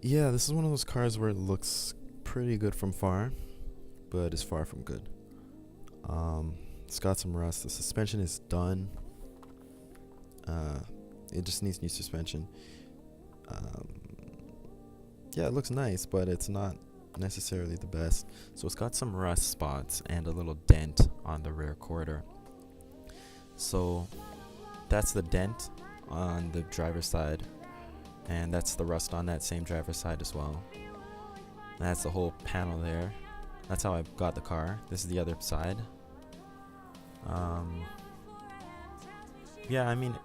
Yeah, this is one of those cars where it looks pretty good from far, but is far from good. It's got some rust. The suspension is done. Uh, it just needs new suspension. Um, yeah, it looks nice, but it's not necessarily the best. So it's got some rust spots and a little dent on the rear quarter. So that's the dent on the driver's side, and that's the rust on that same driver's side as well. That's the whole panel there. That's how I got the car. This is the other side. Yeah, I mean,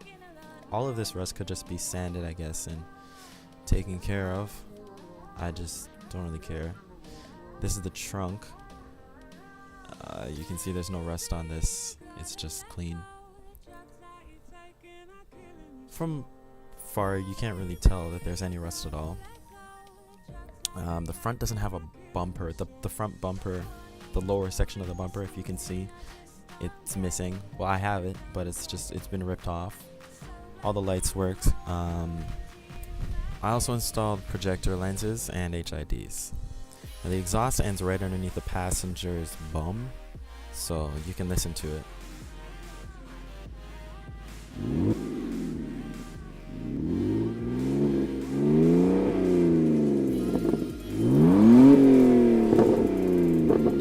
all of this rust could just be sanded, I guess, and taken care of. I just don't really care. This is the trunk. You can see there's no rust on this. It's just clean. From far, you can't really tell that there's any rust at all. The front doesn't have a bumper. The front bumper, the lower section of the bumper, if you can see, it's missing. Well, I have it, but it's been ripped off. All the lights worked. I also installed projector lenses and HIDs. Now, the exhaust ends right underneath the passenger's bum, so you can listen to it.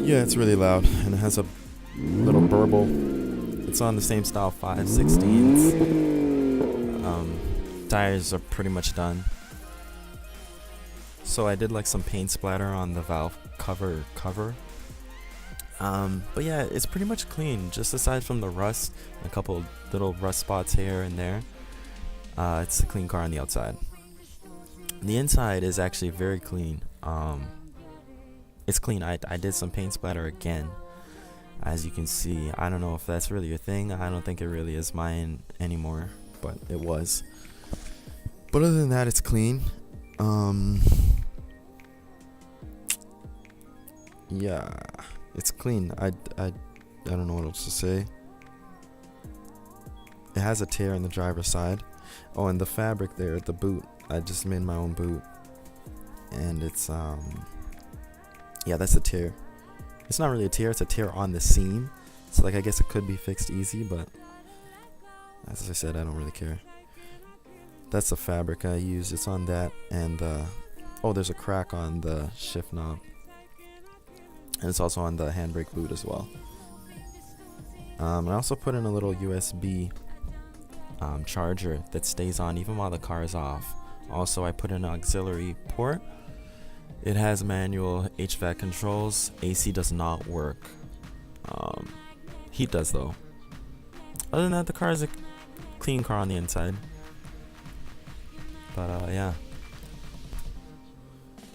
Yeah, it's really loud, and it has a little burble. It's on the same style 5/16s. Tires are pretty much done. So I did like some paint splatter on the valve cover. But yeah, it's pretty much clean, just aside from the rust, a couple little rust spots here and there. It's a clean car on the outside. The inside is actually very clean. It's clean. I did some paint splatter again, as you can see. I don't know if that's really a thing. I don't think it really is mine anymore, but it was. But other than that, it's clean. Yeah, it's clean. I don't know what else to say. It has a tear in the driver's side. Oh, and the fabric there at the boot, I just made my own boot, and it's yeah, that's a tear. It's not really a tear, it's a tear on the seam. So like, I guess it could be fixed easy, but as I said, I don't really care. That's the fabric I use. It's on that, and oh, there's a crack on the shift knob, and it's also on the handbrake boot as well. I also put in a little USB charger that stays on even while the car is off. Also, I put in an auxiliary port. It has manual HVAC controls. AC does not work. Heat does though. Other than that, the car is a clean car on the inside. But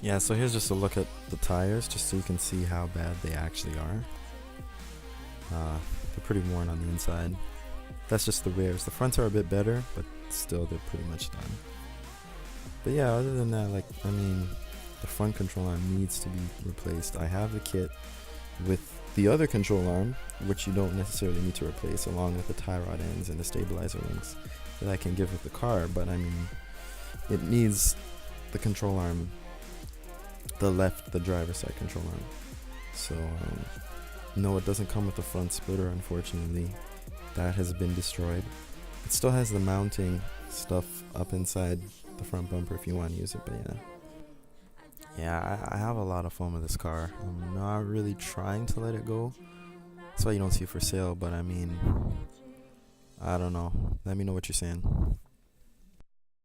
yeah, so here's just a look at the tires, just so you can see how bad they actually are. They're pretty worn on the inside. That's just the rears. The fronts are a bit better, but still they're pretty much done. But yeah, other than that, like, I mean, the front control arm needs to be replaced. I have the kit with the other control arm, which you don't necessarily need to replace, along with the tie rod ends and the stabilizer links that I can give with the car. But I mean, it needs the control arm, the driver's side control arm. So no, it doesn't come with the front splitter, unfortunately. That has been destroyed. It still has the mounting stuff up inside the front bumper if you want to use it, but yeah, I have a lot of fun with this car. I'm not really trying to let it go. That's why you don't see it for sale, but I mean, I don't know. Let me know what you're saying.